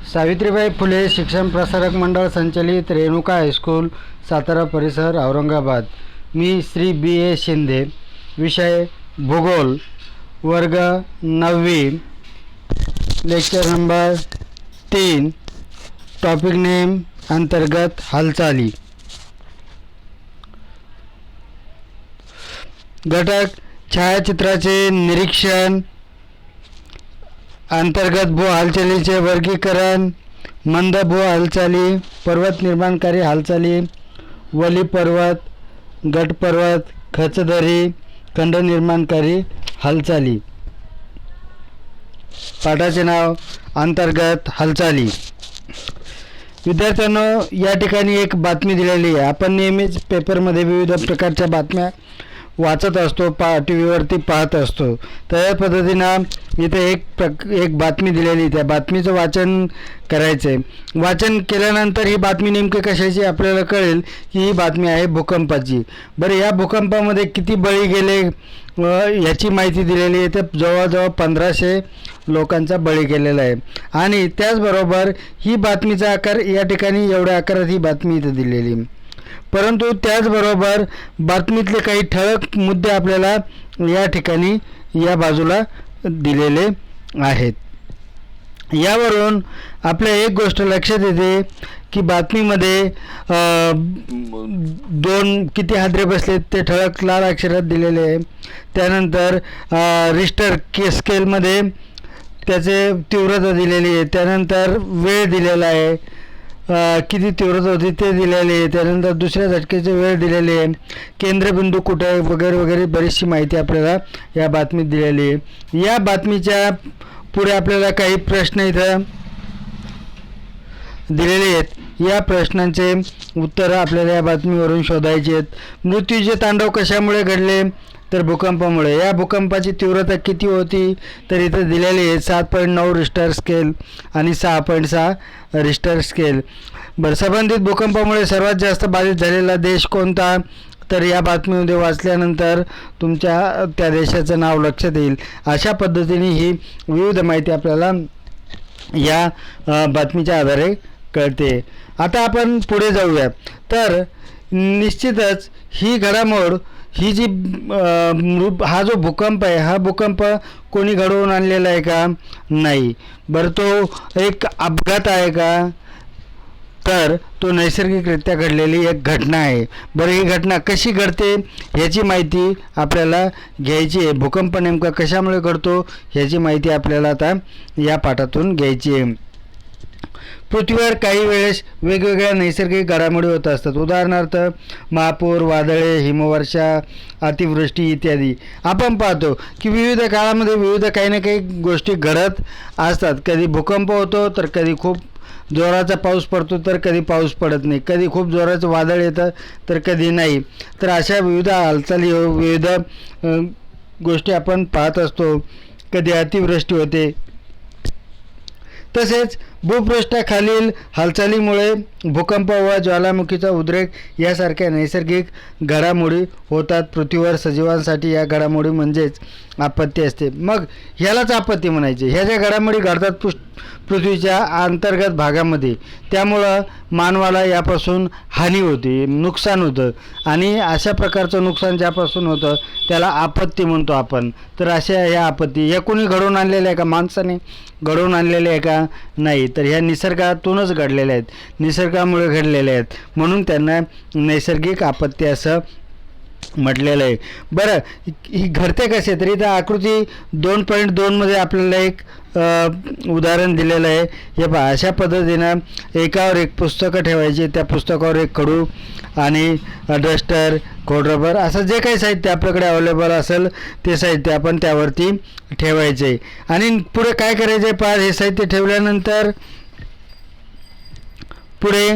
सावित्रीबाई फुले शिक्षण प्रसारक मंडळ संचलित रेणुका हायस्कूल सातारा परिसर औरंगाबाद. मी श्री बी ए शिंदे. विषय भूगोल, वर्ग 9वी, लेक्चर नंबर 3. टॉपिक नेम अंतर्गत हालचाली. घटक छायाचित्राचे निरीक्षण, अंतर्गत भू हालचालीचे वर्गीकरण, मंद भू हालचाली, पर्वत निर्माणकारी हालचाली, वली पर्वत, गट पर्वत, खचदरी, खंड निर्माणकारी हालचाली. पाठाचे नाव अंतर्गत हालचाली. विद्यार्थ्यांनो, या ठिकाणी एक बातमी दिलेली आहे. आपण नेहमीच पेपरमध्ये विविध प्रकारच्या बातम्या वाचत असतो, टी व्हीवरती पाहत असतो. तर या पद्धतीनं इथे एक बातमी दिलेली, त्या बातमीचं वाचन करायचं आहे. वाचन केल्यानंतर ही बातमी नेमकी कशाची आपल्याला कळेल की ही बातमी आहे भूकंपाची. बरं, या भूकंपामध्ये किती बळी गेले याची माहिती दिलेली आहे. तर जवळजवळ 1500 लोकांचा बळी गेलेला आहे. आणि त्याचबरोबर ही बातमीचा आकार या ठिकाणी एवढ्या आकारात ही बातमी इथे दिलेली. परंतु त्याचबरोबर बातमीतले काही ठळक मुद्दे आपल्याला या ठिकाणी या बाजूला दिलेले आहेत. यावरून आपल्या एक गोष्ट लक्षात येते की बातमीमध्ये 2 किती हादरे बसलेत ते ठळक लाल अक्षरात दिलेले आहे. त्यानंतर रिश्टर स्केलमध्ये त्याचे तीव्रता दिलेली आहे. त्यानंतर वेळ दिलेला आहे, किती तीव्रता होती ते दिलेले आहे. त्यानंतर दुसऱ्या झटक्याची वेळ दिलेली आहे, केंद्रबिंदू कुठे आहे वगैरे वगैरे बरीचशी माहिती आपल्याला या बातमीत दिलेली आहे. या बातमीच्या पुढे आपल्याला काही प्रश्न इथं दिलेले आहेत. या प्रश्नांचे उत्तरं आपल्याला या बातमीवरून शोधायची आहेत. मृत्यूचे तांडव कशामुळे घडले? तर भूकंपामुळे. या भूकंपाची तीव्रता किती होती? तर इथं दिलेली आहे 7.9 रिश्टर स्केल आणि 6.6 रिश्टर स्केल. बरं, संबंधित भूकंपामुळे सर्वात जास्त बाधित झालेला देश कोणता? तर या बातमीमध्ये वाचल्यानंतर तुमच्या त्या देशाचं नाव लक्षात येईल. अशा पद्धतीने ही विविध माहिती आपल्याला या बातमीच्या आधारे कळते. आता आपण पुढे जाऊया. तर निश्चितच ही घडामोड, ही जी हा जो भूकंप आहे, हा भूकंप कोणी घडवून आणलेला आहे का? नाही. बरं, तो एक अपघात आहे का? तर तो नैसर्गिकरित्या घडलेली एक घटना आहे. बरं, ही घटना कशी घडते ह्याची माहिती आपल्याला घ्यायची आहे. भूकंप नेमका कशामुळे घडतो ह्याची माहिती आपल्याला आता या पाठातून घ्यायची आहे. पृथ्वीवर काही वेळेस वेगवेगळ्या नैसर्गिक घडामोडी होत असतात. उदाहरणार्थ महापूर, वादळे, हिमवर्षा, अतिवृष्टी इत्यादी. आपण पाहतो की विविध काळामध्ये विविध काही ना काही गोष्टी घडत असतात. कधी भूकंप होतो, तर कधी खूप जोराचा पाऊस पडतो, तर कधी पाऊस पडत नाही. कधी खूप जोराचं वादळ येतं, तर कधी नाही. तर अशा विविध हालचाली, विविध गोष्टी आपण पाहत असतो. कधी अतिवृष्टी होते. तसेच भूपृष्ठाखालील हालचालीमुळे भूकंप व ज्वालामुखीचा उद्रेक यासारख्या नैसर्गिक घडामोडी होतात. पृथ्वीवर सजीवांसाठी या घडामोडी म्हणजेच आपत्ती असते. मग ह्यालाच आपत्ती म्हणायचे. ह्या ज्या घडामोडी घडतात पृथ्वीच्या अंतर्गत भागामध्ये, त्यामुळं मानवाला यापासून हानी होते, नुकसान होतं. आणि अशा प्रकारचं नुकसान ज्यापासून होतं त्याला आपत्ती म्हणतो आपण. तर अशा ह्या आपत्ती ह्या कोणी घडवून आणलेल्या आहे का? माणसाने घडवून आणलेल्या आहे का? नाही. तर ह्या निसर्गातूनच घडलेल्या आहेत, निसर्गामुळे घडलेल्या आहेत. म्हणून त्यांना नैसर्गिक आपत्ती असं म्हटलेलं आहे. बरं, ही घडते कसे? तर इथं आकृती 2.2 मध्ये आपल्याला एक उदाहरण दिलेलं आहे. हे पहा, अशा पद्धतीनं एकावर एक पुस्तकं ठेवायची. त्या पुस्तकावर एक खडू आणि डस्टर, खोडरबर असं जे काही साहित्य आपल्याकडे अवेलेबल असेल ते साहित्य आपण त्यावरती ठेवायचे. आणि पुढे काय करायचे? पहा, हे साहित्य ठेवल्यानंतर पुढे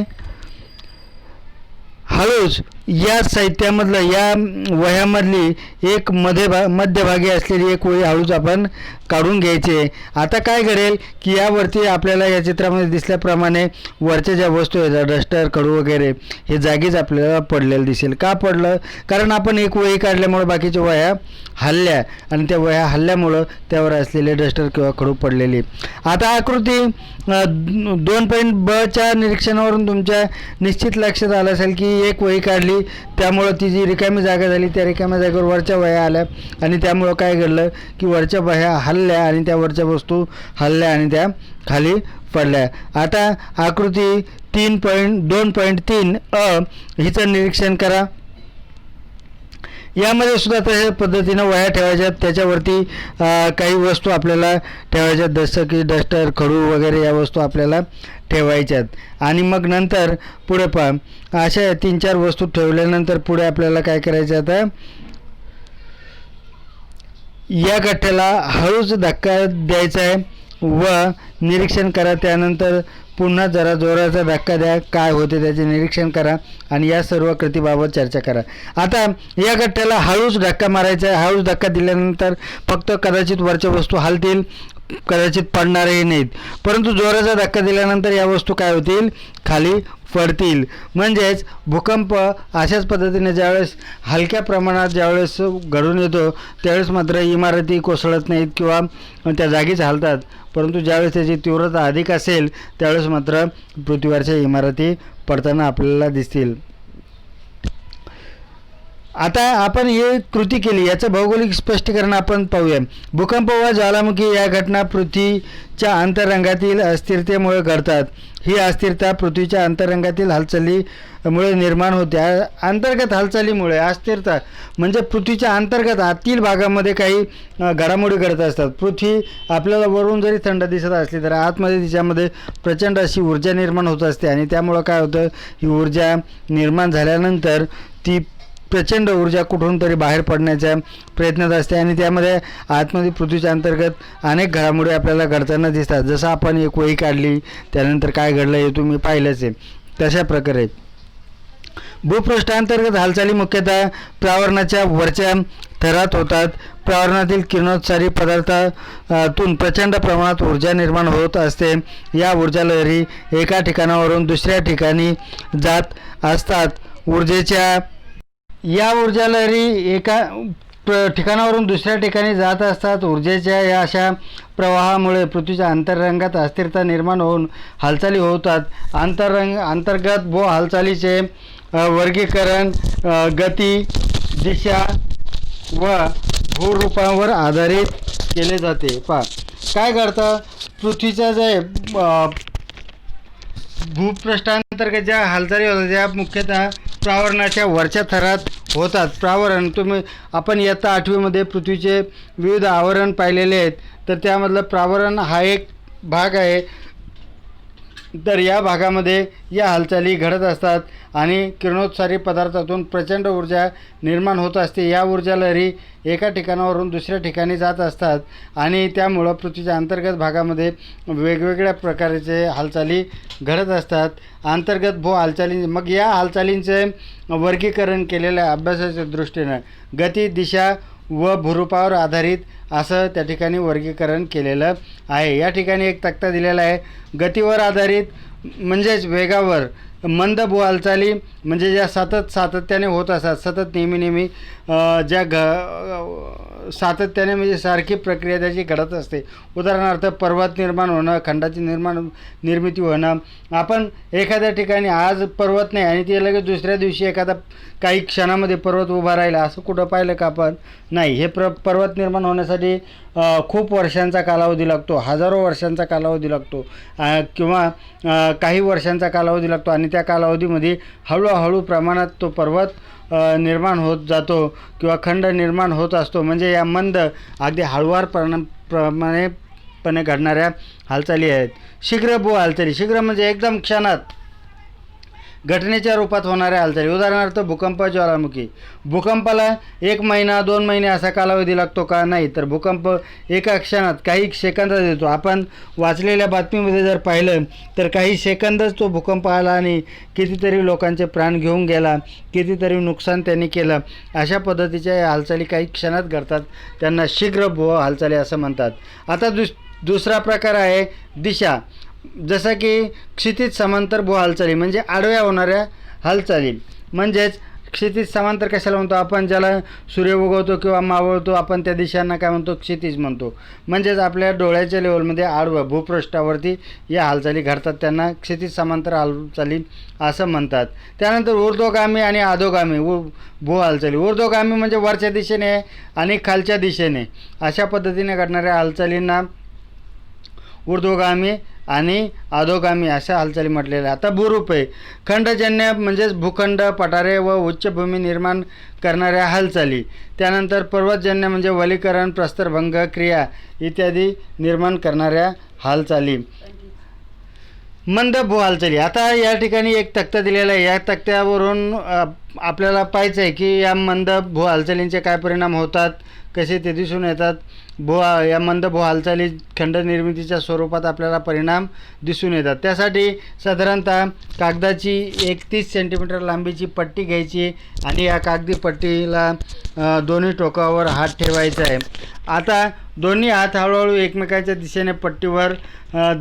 हळूच या साहित्यामधलं या वह्यामधली एक मध्यभागी असलेली एक वही हळूच आपण काढून घ्यायची आहे. आता काय घडेल की यावरती आपल्याला या चित्रामध्ये दिसल्याप्रमाणे वरच्या ज्या वस्तू आहेत डस्टर खडू वगैरे हे जागीच आपल्याला पडलेलं दिसेल. का पडलं? कारण आपण एक वही काढल्यामुळे बाकीच्या वह्या हल्ल्या आणि त्या वह्या हल्ल्यामुळं त्यावर असलेले डस्टर किंवा खडू पडलेली. आता आकृती 2.ब निरीक्षणावरून तुमच्या निश्चित लक्षात आलं असेल की एक वही काढली, त्यामुळं ती जी रिकामी जागा झाली त्या रिकाम्या जागेवर वरच्या वह्या आल्या आणि त्यामुळं काय घडलं की वरच्या वह्या हल्ल्या आणि त्या वरच्या वस्तू हल्ल्या आणि त्या खाली पडल्या. आता आकृती 2.3 हिचं निरीक्षण करा. यामध्ये सुद्धा तशा पद्धतीनं वह्या ठेवायच्या, त्याच्यावरती काही वस्तू आपल्याला ठेवायच्यात जसं की डस्टर खडू वगैरे या वस्तू आपल्याला ठेवायच्यात. आणि मग नंतर पुढे अशा 3-4 वस्तू ठेवल्यानंतर पुढे आपल्याला काय करायचं, आता या गठ्ठ्याला हळूच धक्का द्यायचा आहे व निरीक्षण करा. त्यानंतर पुन्हा जरा जोराचा धक्का द्या, काय होते त्याचे निरीक्षण करा आणि या सर्व कृतीबाबत चर्चा करा. आता या गठ्ठ्याला हळूच धक्का मारायचा आहे. हळूच धक्का दिल्यानंतर फक्त कदाचित वरच्या वस्तू हलतील, कदाचित पडणारही नाहीत, परंतु जोराचा धक्का दिल्यानंतर या वस्तू काय होतील, खाली पडतील. म्हणजेच भूकंप अशाच पद्धतीने ज्यावेळेस हलक्या प्रमाणात ज्यावेळेस घडून येतो त्यावेळेस मात्र इमारती कोसळत नाहीत किंवा त्या जागीच हलतात, परंतु ज्यावेळेस त्याची तीव्रता अधिक असेल त्यावेळेस मात्र पृथ्वीवरच्या इमारती पडताना आपल्याला दिसतील. आता आपण ही कृती केली, याचं भौगोलिक स्पष्टीकरण आपण पाहूया. भूकंप व ज्वालामुखी या घटना पृथ्वीच्या अंतरंगातील अस्थिरतेमुळे घडतात. ही अस्थिरता पृथ्वीच्या अंतरंगातील हालचालीमुळे निर्माण होते. अंतर्गत हालचालीमुळे अस्थिरता म्हणजे पृथ्वीच्या अंतर्गत आतील भागामध्ये काही घडामोडी घडत असतात. पृथ्वी आपल्याला वरून जरी थंड दिसत असली तर आतमध्ये तिच्यामध्ये प्रचंड अशी ऊर्जा निर्माण होत असते आणि त्यामुळं काय होतं, ही ऊर्जा निर्माण झाल्यानंतर ती प्रचंड ऊर्जा कुठून तरी बाहेर पडण्याच्या प्रयत्नात असते आणि त्यामध्ये आतमध्ये पृथ्वीच्या अंतर्गत अनेक घडामोडी आपल्याला घडताना दिसतात. जसं आपण एक वही काढली त्यानंतर काय घडलं हे तुम्ही पाहिलंच आहे. तशा प्रकारे भूपृष्ठांतर्गत हालचाली मुख्यतः प्रावरणाच्या वरच्या थरात होतात. प्रावरणातील किरणोत्सारी पदार्थातून प्रचंड प्रमाणात ऊर्जा निर्माण होत असते. या ऊर्जा लहरी एका ठिकाणावरून दुसऱ्या ठिकाणी जात असतात. या ऊर्जा लहरी एका ठिकाणावरून दुसऱ्या ठिकाणी जात असतात. ऊर्जेच्या या अशा प्रवाहामुळे पृथ्वीच्या अंतरंगात अस्थिरता निर्माण होऊन हालचाली होतात. अंतर्गत भू हालचालीचे वर्गीकरण गती, दिशा व भूरूपांवर आधारित केले जाते. काय घडतं, पृथ्वीच्या जे भूपृष्ठांतर्गत ज्या हालचाली होतात त्या मुख्यतः प्रावरणाच्या वरच्या थरात होतात. प्रावरण आपण इयत्ता 8वीमध्ये पृथ्वीचे विविध आवरण पाहिलेले आहेत, तर त्यामधलं प्रावरण हा एक भाग आहे. तर या भागामध्ये या हालचाली घडत असतात आणि किरणोत्सारी पदार्थातून प्रचंड ऊर्जा निर्माण होत असते. या ऊर्जा लहरी एका ठिकाणावरून दुसऱ्या ठिकाणी जात असतात आणि त्यामुळं पृथ्वीच्या अंतर्गत भागामध्ये वेगवेगळ्या प्रकारचे हालचाली घडत असतात. अंतर्गत भू हालचाली, मग या हालचालींचे वर्गीकरण केलेल्या अभ्यासाच्या दृष्टीनं गती, दिशा व भूरूपावर आधारित असं त्या ठिकाणी वर्गीकरण केलेलं आहे. या ठिकाणी एक तक्ता दिलेला आहे. गतीवर आधारित म्हणजेच वेगावर, मंद भू हालचाली म्हणजे ज्या सातत्याने होत असतात, सतत नेहमी ज्या सातत्याने म्हणजे सारखी प्रक्रिया त्याची घडत असते. उदाहरणार्थ पर्वत निर्माण होणं, खंडाची निर्मिती होणं. आपण एखाद्या ठिकाणी आज पर्वत नाही आणि ते लगेच दुसऱ्या दिवशी काही क्षणामध्ये पर्वत उभा राहिला असं कुठं पाहिलं का आपण? नाही. हे पर्वत निर्माण होण्यासाठी खूप वर्षांचा कालावधी लागतो, हजारो वर्षांचा कालावधी लागतो किंवा काही वर्षांचा कालावधी लागतो आणि त्या कालावधीमध्ये हळूहळू प्रमाणात तो पर्वत निर्माण होत जातो किंवा खंड निर्माण होत असतो. म्हणजे या मंद अगदी हळूवार प्रमाणेपणे घडणाऱ्या हालचाली आहेत. शीघ्र भू हालचाली, शीघ्र म्हणजे एकदम क्षणात घटनेच्या रूपात होणाऱ्या हालचाली, उदाहरणार्थ भूकंप, ज्वालामुखी. भूकंपाला 1 महिना 2 महिने असा कालावधी लागतो का? नाही. तर भूकंप एका क्षणात काही सेकंदात येतो. आपण वाचलेल्या बातमीमध्ये जर पाहिलं तर काही सेकंदच तो भूकंप आला आणि कितीतरी लोकांचे प्राण घेऊन गेला, कितीतरी नुकसान त्यांनी केलं. अशा पद्धतीच्या या हालचाली काही क्षणात घडतात, त्यांना शीघ्र भू हालचाली असं म्हणतात. आता दुसरा प्रकार आहे दिशा. जसं की क्षितिज समांतर भू हालचाली म्हणजे आडव्या होणाऱ्या हालचाली. म्हणजेच क्षितिज समांतर कशाला म्हणतो आपण? ज्याला सूर्य उगवतो किंवा मावळतो आपण त्या दिशांना काय म्हणतो? क्षितिज म्हणतो. म्हणजेच आपल्या डोळ्याच्या लेवलमध्ये आडवं भूपृष्ठावरती या हालचाली घडतात, त्यांना क्षितिज समांतर हालचाली असं म्हणतात. त्यानंतर ऊर्ध्वगामी आणि अधोगामी भू हालचाली. ऊर्ध्वगामी म्हणजे वरच्या दिशेने आणि खालच्या दिशेने अशा पद्धतीने घडणाऱ्या हालचालींना ऊर्ध्वगामी आणि अधोगामी अशा हालचाली म्हटलेल्या. आता भूरूप आहे. खंडजन्य म्हणजेच भूखंड, पठारे व उच्चभूमी निर्माण करणाऱ्या हालचाली. त्यानंतर पर्वतजन्य म्हणजे वलीकरण, प्रस्तरभंग क्रिया इत्यादी निर्माण करणाऱ्या हालचाली. मंद भू हालचाली. आता या ठिकाणी एक तक्ता दिलेला आहे. या तक्त्यावरून आपल्याला पाहायचं आहे की या मंद भू हालचालींचे काय परिणाम होतात, कसे ते दिसून येतात. या मंद भू हालचाली खंड निर्मितीच्या स्वरूपात आपल्याला परिणाम दिसून येतात. त्यासाठी साधारणतः कागदाची 31 सेंटीमीटर लांबीची पट्टी घ्यायची आणि या कागदी पट्टीला दोन्ही टोकावर हात ठेवायचा आहे. आता दोन्ही हात हळूहळू एकमेकांच्या दिशेने पट्टीवर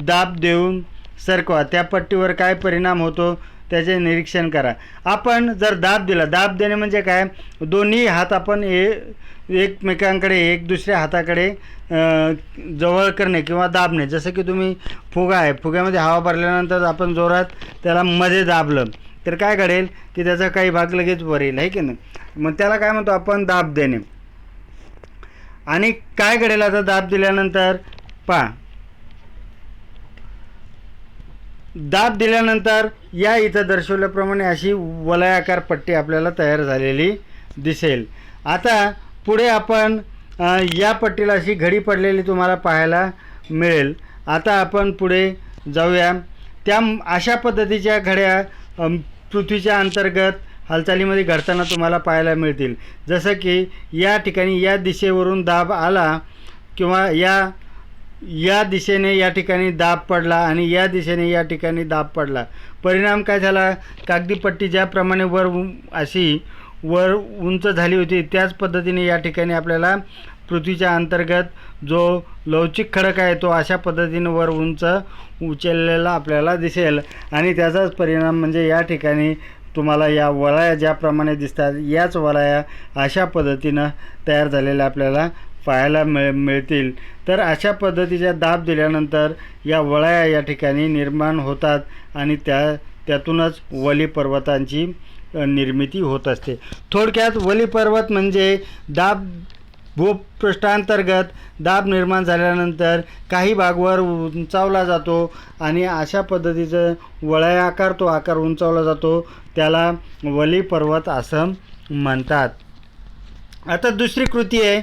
दाब देऊन सरकवा. त्या पट्टीवर काय परिणाम होतो त्याचे निरीक्षण करा. आपण जर दाब दिला, दाब देणे म्हणजे काय? दोन्ही हात आपण एकमेकांकडे एक दुसऱ्या हाताकडे जवळ करणे किंवा दाबणे. जसं की तुम्ही फुगा आहे, फुग्यामध्ये हवा भरल्यानंतर आपण जोरात त्याला मध्ये दाबलं तर काय घडेल की त्याचा काही भाग लगेच वर येईल, आहे की नाही? मग त्याला काय म्हणतो आपण? दाब देणे. आणि काय घडेल आता दाब दिल्यानंतर? पहा, दाब दिल्यानंतर या इथं दर्शवल्याप्रमाणे अशी वलयाकार पट्टी आपल्याला तयार झालेली दिसेल. आता पुढे आपण या पट्टीला अशी घडी पडलेली तुम्हाला पाहायला मिळेल. आता आपण पुढे जाऊया. अशा पद्धतीच्या घड्या पृथ्वीच्या अंतर्गत हालचालीमध्ये घडताना तुम्हाला पाहायला मिळतील. जसं की या ठिकाणी या दिशेवरून दाब आला किंवा या दिशेने या ठिकाणी दाब पडला आणि या दिशेने या ठिकाणी दाब पडला. परिणाम काय झाला? कागदी पट्टी ज्याप्रमाणे वर उंच झाली होती त्याच पद्धतीने या ठिकाणी आपल्याला पृथ्वीच्या अंतर्गत जो लवचिक खडक आहे तो अशा पद्धतीने वर उंच उचललेला आपल्याला दिसेल. आणि त्याचाच परिणाम म्हणजे या ठिकाणी तुम्हाला या वलया ज्याप्रमाणे दिसतात याच वलया अशा पद्धतीनं तयार झालेल्या आपल्याला पाहायला मिळतील. तर अशा पद्धतीच्या दाब दिल्यानंतर या वलया या ठिकाणी निर्माण होतात आणि त्यातूनच वली पर्वतांची निर्मिती होत असते. थोडक्यात वली पर्वत म्हणजे भूपृष्ठांतर्गत दाब निर्माण झाल्यानंतर काही भाग वर उंचावला जातो आणि अशा पद्धतीचं वलयाकार तो आकार उंचावला जातो, त्याला वली पर्वत असं म्हणतात. आता दुसरी कृती आहे.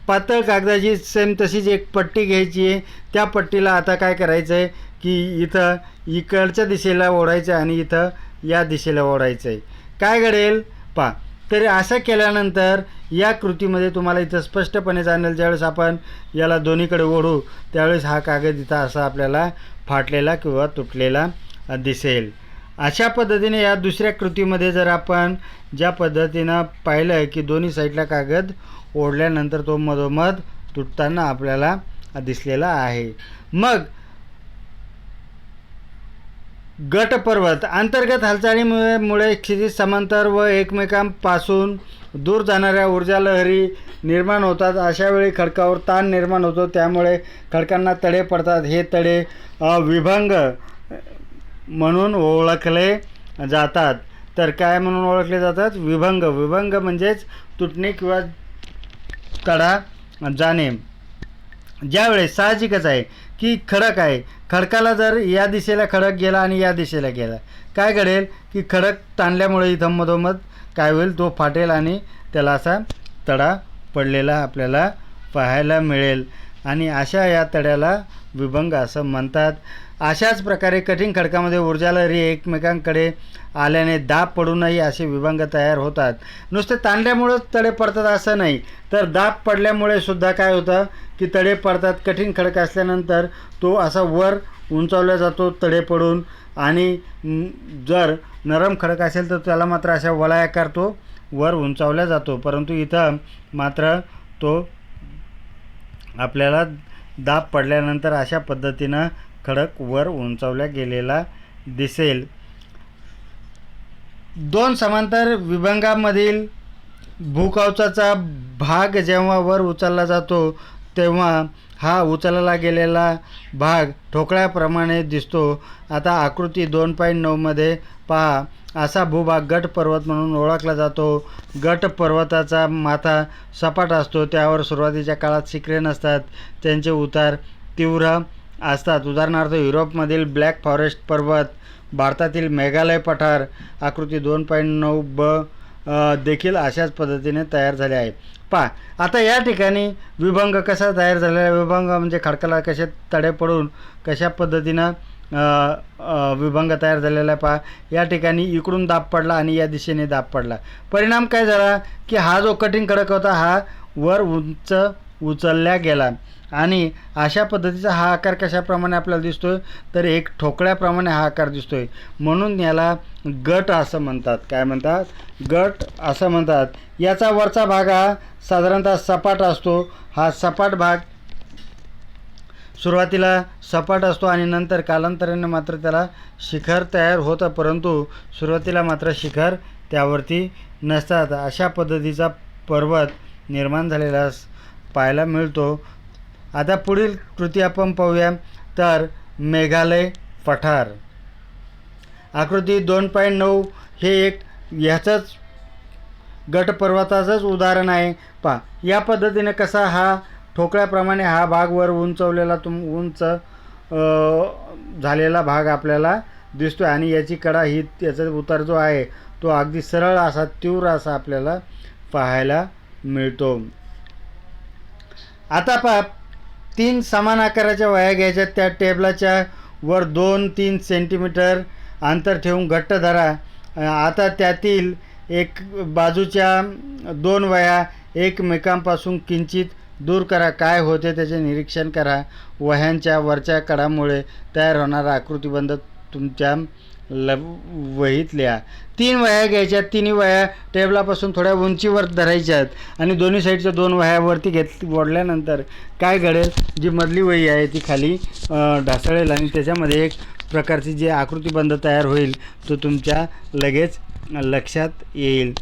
पातळ कागदाची सेम तशीच एक पट्टी घ्यायची आहे. त्या पट्टीला आता काय करायचं आहे की इथं इकडच्या दिशेला ओढायचं आणि इथं या दिशेला ओढायचं आहे. काय घडेल पहा. तरी असं केल्यानंतर या कृतीमध्ये तुम्हाला इथं स्पष्टपणे जाणेल, ज्यावेळेस आपण याला दोन्हीकडे ओढू त्यावेळेस हा कागद इथं असा आपल्याला फाटलेला किंवा तुटलेला दिसेल. अशा पद्धतीने या दुसऱ्या कृतीमध्ये जर आपण ज्या पद्धतीनं पाहिलं की दोन्ही साईडला कागद ओढल्यानंतर तो मधोमध तुटताना आपल्याला दिसलेला आहे. मग गटपर्वत. अंतर्गत हालचालीमुळे क्षितिज समांतर व एकमेकांपासून दूर जाणाऱ्या ऊर्जा लहरी निर्माण होतात. अशा वेळी खडकावर ताण निर्माण होतो, त्यामुळे खडकांना तडे पडतात. हे तडे विभंग म्हणून ओळखले जातात. तर काय म्हणून ओळखले जातात? विभंग. विभंग म्हणजेच तुटणे किंवा तडा जाणे. ज्यावेळेस साहजिकच आहे की खडक आहे, खडकाला जर या दिशेला खडक गेला आणि या दिशेला गेला, काय घडेल की खडक ताणल्यामुळे इथं मधोमध काय होईल, तो फाटेल आणि त्याला असा तडा पडलेला आपल्याला पाहायला मिळेल. आणि अशा या तड्याला विभंग असं म्हणतात. अशाच प्रकारे कठीण खडकामध्ये ऊर्जा लहरी एकमेकांकडे आल्याने दाब पडूनही असे विभंग तयार होतात. नुसते ताणल्यामुळेच तडे पडतात असं नाही, तर दाब पडल्यामुळे सुद्धा काय होतं की तडे पडतात. कठीण खडक असल्यानंतर तो असा वर उंचावला जातो तडे पडून, आणि जर नरम खडक असेल तर त्याला मात्र अशा वलयाकार तो वर उंचावला जातो. परंतु इथं मात्र तो आपल्याला दाब पडल्यानंतर अशा पद्धतीनं खडक वर उंचावला गेलेला दिसेल. दोन समांतर विभंगामधील भूकवचाचा भाग जेव्हा वर उचलला जातो तेव्हा हा उचलला गेलेला भाग ठोकळ्याप्रमाणे दिसतो. आता आकृती 2.9 मध्ये पहा. असा भूभाग गट पर्वत म्हणून ओळखला जातो. गट पर्वताचा माथा सपाट असतो, त्यावर सुरुवातीच्या काळात शिखरे नसतात, त्यांचे उतार तीव्र असतात. उदाहरणार्थ युरोपमधील ब्लॅक फॉरेस्ट पर्वत, भारतातील मेघालय पठार. आकृती 2.9 ब देखील अशाच पद्धतीने तयार झाले आहे. पहा आता या ठिकाणी विभंग कसा तयार झालेला आहे. विभंग म्हणजे खडकाला कसे तडे पडून कशा पद्धतीनं विभंग तयार झालेला आहे. पहा या ठिकाणी इकडून दाब पडला आणि या दिशेने दाब पडला. परिणाम काय झाला की हा जो कठीण खडक होता हा वर उंच उचलला गेला, आणि अशा पद्धतीचा हा आकार कशाप्रमाणे आपल्याला दिसतोय तर एक ठोकळ्याप्रमाणे हा आकार दिसतोय. म्हणून याला गट असं म्हणतात. काय म्हणतात? गट असं म्हणतात. याचा वरचा भाग हा साधारणतः सपाट असतो. हा सपाट भाग सुरुवातीला सपाट असतो आणि नंतर कालांतराने मात्र त्याला शिखर तयार होतं, परंतु सुरुवातीला मात्र शिखर त्यावरती नसतात. अशा पद्धतीचा पर्वत निर्माण झालेला पाहायला मिळतो. आता पुढील कृती आपण पाहूया. तर मेघालय पठार. आकृती 2.9 हे एक ह्याचंच गट पर्वताचंच उदाहरण आहे. पहा या पद्धतीने कसा हा ठोकळ्याप्रमाणे हा भाग वर उंचवलेला उंच झालेला भाग आपल्याला दिसतो, आणि याची कडा ही याचा उतार जो आहे तो अगदी सरळ असा तीव्र असा आपल्याला पाहायला मिळतो. आता पहा 3 समान आकाराच्या वह्या घ्यायच्या. त्या टेबलाच्या वर 2-3 सेंटीमीटर अंतर ठेवून घट्ट धरा. आता त्यातील एक बाजूच्या 2 वह्या एकमेकांपासून किंचित दूर करा. काय होते त्याचे निरीक्षण करा. वह्यांच्या वरच्या कडामुळे तयार होणारा आकृतिबंध तुमच्या वहीत लिहा. 3 वह्या घ्यायच्या. तिन्ही वह्या टेबलापासून थोड्या उंचीवर धरायच्यात आणि दोन्ही साईडच्या 2 वह्या वरती ओढल्यानंतर काय घडेल, जी मधली वही आहे ती खाली ढासळेल आणि त्याच्यामध्ये एक प्रकारची जे आकृतिबंध तयार होईल तो तुमच्या लगेच लक्षात येईल.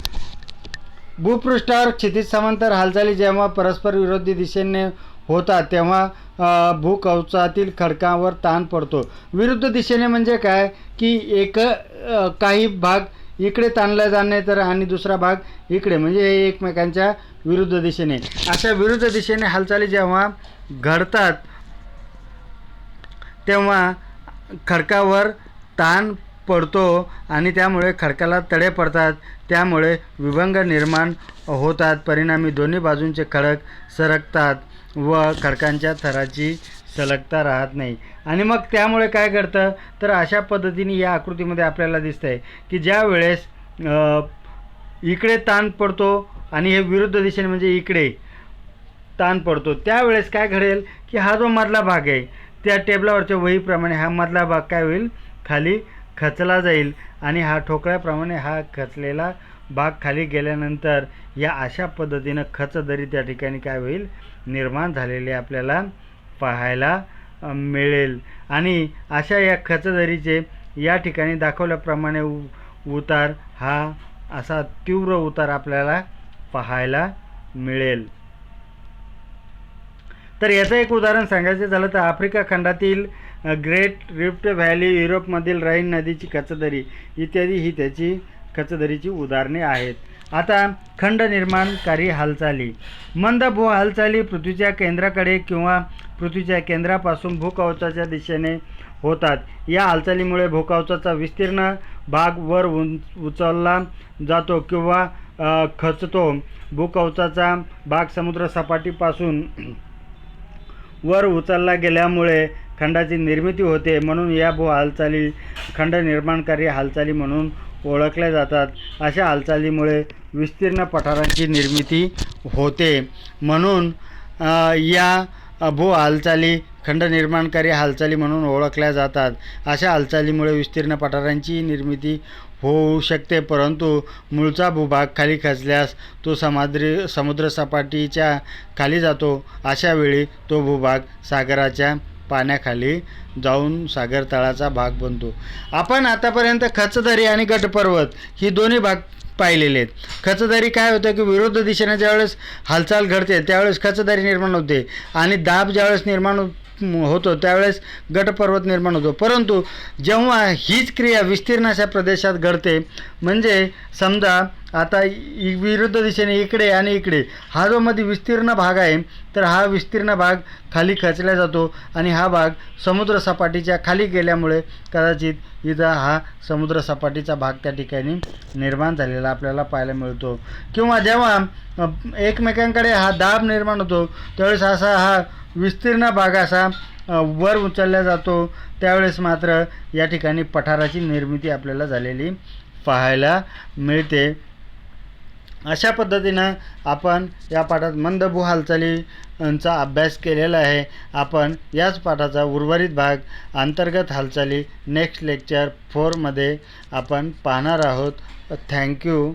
भूपृष्ठावर क्षितिज समांतर हालचाली जेव्हा परस्पर विरोधी दिशेने होतात तेव्हा भूकवचातील खडकावर ताण पडतो. विरुद्ध दिशेने म्हणजे काय की काही भाग इकडे ताणला जाणे तर आणि दुसरा भाग इकडे, म्हणजे हे एकमेकांच्या विरुद्ध दिशेने. अशा विरुद्ध दिशेने हालचाली जेव्हा घडतात तेव्हा खडकावर ताण पडतो आणि त्यामुळे खडकाला तडे पडतात. त्यामुळे विभंग निर्माण होतात. परिणामी दोन्ही बाजूंचे खडक सरकतात व खडकांच्या थराची सलगता राहत नाही. आणि मग त्यामुळे काय घडतं तर अशा पद्धतीने या आकृतीमध्ये आपल्याला दिसतं आहे की ज्या वेळेस इकडे ताण पडतो आणि हे विरुद्ध दिशेने म्हणजे इकडे ताण पडतो, त्यावेळेस काय घडेल की हा जो मधला भाग आहे त्या टेबलावरच्या वहीप्रमाणे हा मधला भाग काय होईल, खाली खचला जाईल आणि हा ठोकळ्याप्रमाणे हा खचलेला भाग खाली गेल्यानंतर या अशा पद्धतीनं खचदरी त्या ठिकाणी काय होईल, निर्माण झालेले आपल्याला पाहायला मिळेल. आणि अशा या खचदरीचे या ठिकाणी दाखवल्याप्रमाणे उतार हा असा तीव्र उतार आपल्याला पाहायला मिळेल. तर याचं एक उदाहरण सांगायचं झालं तर आफ्रिका खंडातील ग्रेट रिफ्ट व्हॅली, युरोपमधील राईन नदीची खचदरी इत्यादी ही त्याची खचदरीची उदाहरणे आहेत. आता खंड निर्माणकारी हालचाली. मंद भू हालचाली पृथ्वीच्या केंद्राकडे किंवा पृथ्वीच्या केंद्रापासून भूकवचाच्या दिशेने होतात. या हालचालीमुळे भूकवचाचा विस्तीर्ण भाग वर उचलला जातो किंवा खचतो. भूकवचाचा भाग समुद्र सपाटीपासून वर उचलला गेल्यामुळे खंडाची निर्मिती होते, म्हणून या भू हालचाली खंड निर्माणकारी हालचाली म्हणून ओळखल्या जातात. अशा हालचालीमुळे विस्तीर्ण पठारांची निर्मिती होते, म्हणून या भू हालचाली खंड निर्माणकारी हालचाली म्हणून ओळखल्या जातात. अशा हालचालीमुळे विस्तीर्ण पठारांची निर्मिती होऊ शकते, परंतु मूळचा भूभाग खाली खचल्यास तो समुद्रसपाटीच्या खाली जातो. अशा वेळी तो भूभाग सागराच्या पाण्याखाली जाऊन सागर तळाचा भाग बनतो. आपण आतापर्यंत खचदरी आणि गटपर्वत ही दोन्ही भाग पाहिलेले आहेत. खचदरी काय होतं की विरुद्ध दिशेने ज्यावेळेस हालचाल घडते त्यावेळेस खचदरी निर्माण होते, आणि दाब ज्यावेळेस निर्माण होतो त्यावेळेस गटपर्वत निर्माण होतो. परंतु जेव्हा हीच क्रिया विस्तीर्णाच्या प्रदेशात घडते, म्हणजे समजा आता विरुद्ध दिशेने इकडे आणि इकडे हा जो मध्ये विस्तीर्ण भाग आहे, तर हा विस्तीर्ण भाग खाली खचला जातो आणि हा भाग समुद्रसपाटीच्या खाली गेल्यामुळे कदाचित इथं हा समुद्रसपाटीचा भाग त्या ठिकाणी निर्माण झालेला आपल्याला पाहायला मिळतो. किंवा जेव्हा एकमेकांकडे हा दाब निर्माण होतो त्यावेळेस असा हा विस्तीर्ण भाग असा वर उचलला जातो, त्यावेळेस मात्र या ठिकाणी पठाराची निर्मिती आपल्याला झालेली पाहायला मिळते. अशा पद्धतीनं आपण या पाठात मंदभू हालचालींचा अभ्यास केलेला आहे. आपण याच पाठाचा उर्वरित भाग अंतर्गत हालचाली नेक्स्ट लेक्चर 4 मध्ये आपण पाहणार आहोत. थँक्यू.